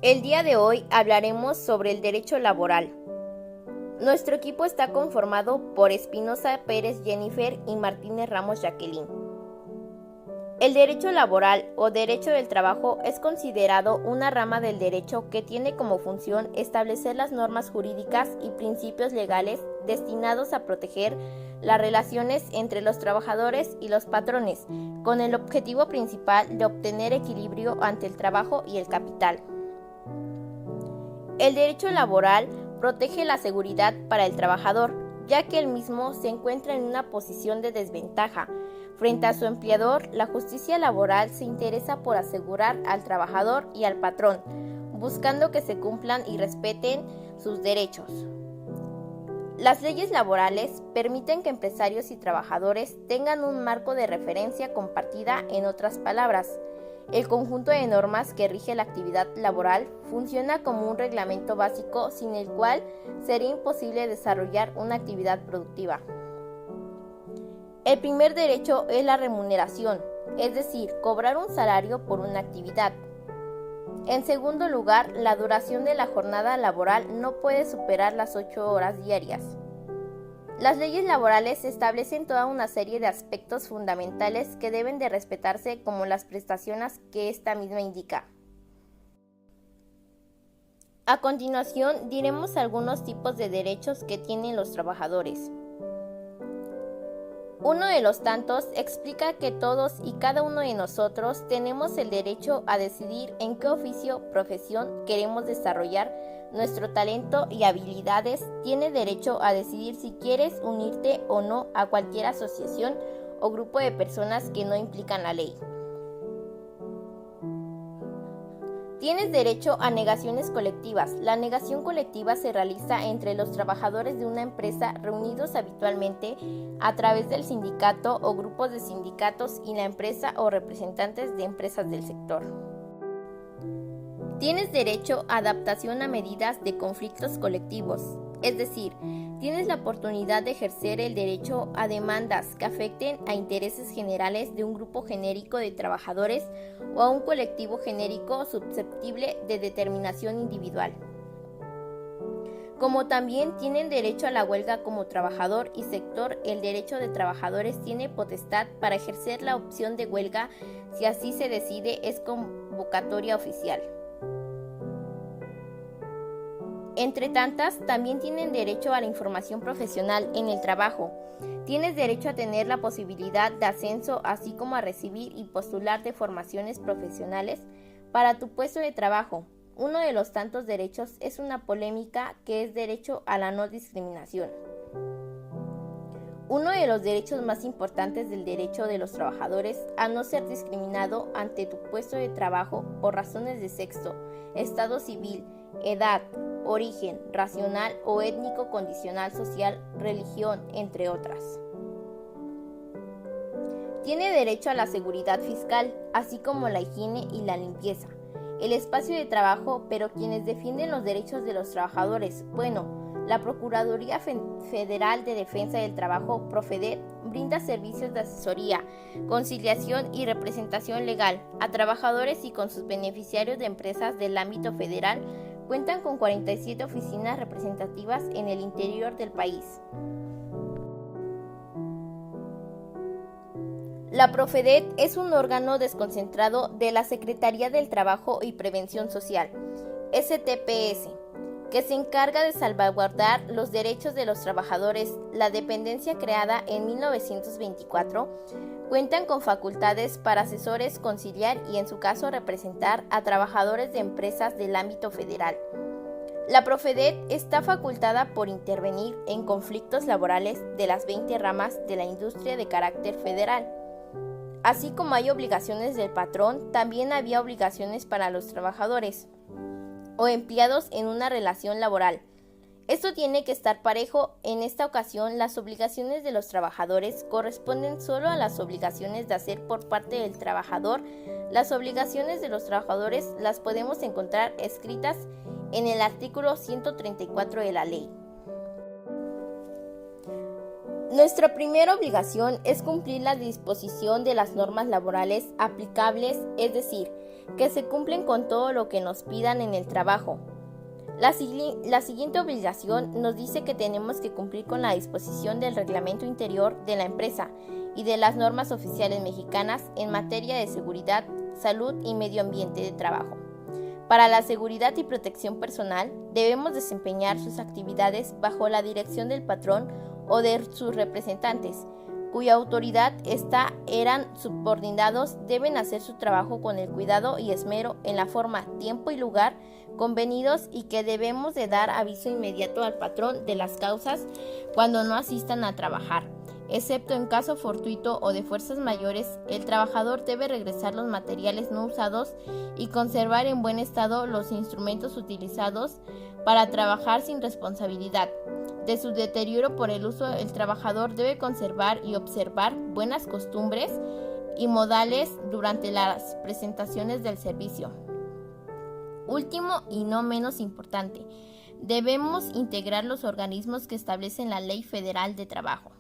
El día de hoy hablaremos sobre el derecho laboral. Nuestro equipo está conformado por Espinosa Pérez Jennifer y Martínez Ramos Jacqueline. El derecho laboral o derecho del trabajo es considerado una rama del derecho que tiene como función establecer las normas jurídicas y principios legales destinados a proteger las relaciones entre los trabajadores y los patrones, con el objetivo principal de obtener equilibrio ante el trabajo y el capital. El derecho laboral protege la seguridad para el trabajador, ya que el mismo se encuentra en una posición de desventaja. Frente a su empleador, la justicia laboral se interesa por asegurar al trabajador y al patrón, buscando que se cumplan y respeten sus derechos. Las leyes laborales permiten que empresarios y trabajadores tengan un marco de referencia compartida. En otras palabras, el conjunto de normas que rige la actividad laboral funciona como un reglamento básico sin el cual sería imposible desarrollar una actividad productiva. El primer derecho es la remuneración, es decir, cobrar un salario por una actividad. En segundo lugar, la duración de la jornada laboral no puede superar las 8 horas diarias. Las leyes laborales establecen toda una serie de aspectos fundamentales que deben de respetarse, como las prestaciones que esta misma indica. A continuación diremos algunos tipos de derechos que tienen los trabajadores. Uno de los tantos explica que todos y cada uno de nosotros tenemos el derecho a decidir en qué oficio, profesión queremos desarrollar nuestro talento y habilidades. Tienes derecho a decidir si quieres unirte o no a cualquier asociación o grupo de personas que no implican la ley. Tienes derecho a negaciones colectivas. La negación colectiva se realiza entre los trabajadores de una empresa reunidos habitualmente a través del sindicato o grupos de sindicatos y la empresa o representantes de empresas del sector. Tienes derecho a adaptación a medidas de conflictos colectivos, es decir, tienes la oportunidad de ejercer el derecho a demandas que afecten a intereses generales de un grupo genérico de trabajadores o a un colectivo genérico susceptible de determinación individual. Como también tienen derecho a la huelga como trabajador y sector. El derecho de trabajadores tiene potestad para ejercer la opción de huelga si así se decide, es convocatoria oficial. Entre tantas, también tienen derecho a la información profesional en el trabajo. Tienes derecho a tener la posibilidad de ascenso, así como a recibir y postular de formaciones profesionales para tu puesto de trabajo. Uno de los tantos derechos es una polémica, que es derecho a la no discriminación. Uno de los derechos más importantes del derecho de los trabajadores a no ser discriminado ante tu puesto de trabajo por razones de sexo, estado civil, edad, origen, racional o étnico, condicional social, religión, entre otras. Tiene derecho a la seguridad fiscal, así como la higiene y la limpieza, el espacio de trabajo. Pero quienes defienden los derechos de los trabajadores, la Procuraduría Federal de Defensa del Trabajo, Profedet, brinda servicios de asesoría, conciliación y representación legal a trabajadores, y con sus beneficiarios de empresas del ámbito federal cuentan con 47 oficinas representativas en el interior del país. La Profedet es un órgano desconcentrado de la Secretaría del Trabajo y Prevención Social, STPS, que se encarga de salvaguardar los derechos de los trabajadores. La dependencia, creada en 1924, cuentan con facultades para asesores, conciliar y, en su caso, representar a trabajadores de empresas del ámbito federal. La Profedet está facultada por intervenir en conflictos laborales de las 20 ramas de la industria de carácter federal. Así como hay obligaciones del patrón, también había obligaciones para los trabajadores o empleados en una relación laboral. Esto tiene que estar parejo. En esta ocasión, las obligaciones de los trabajadores corresponden solo a las obligaciones de hacer por parte del trabajador. Las obligaciones de los trabajadores las podemos encontrar escritas en el artículo 134 de la ley. Nuestra primera obligación es cumplir la disposición de las normas laborales aplicables, es decir, que se cumplen con todo lo que nos pidan en el trabajo. La siguiente obligación nos dice que tenemos que cumplir con la disposición del reglamento interior de la empresa y de las normas oficiales mexicanas en materia de seguridad, salud y medio ambiente de trabajo. Para la seguridad y protección personal, debemos desempeñar sus actividades bajo la dirección del patrón o de sus representantes, cuya autoridad eran subordinados, deben hacer su trabajo con el cuidado y esmero en la forma, tiempo y lugar convenidos y que debemos de dar aviso inmediato al patrón de las causas cuando no asistan a trabajar. Excepto en caso fortuito o de fuerzas mayores, el trabajador debe regresar los materiales no usados y conservar en buen estado los instrumentos utilizados para trabajar sin responsabilidad de su deterioro por el uso. El trabajador debe conservar y observar buenas costumbres y modales durante las prestaciones del servicio. Último y no menos importante, debemos integrar los organismos que establecen la Ley Federal de Trabajo.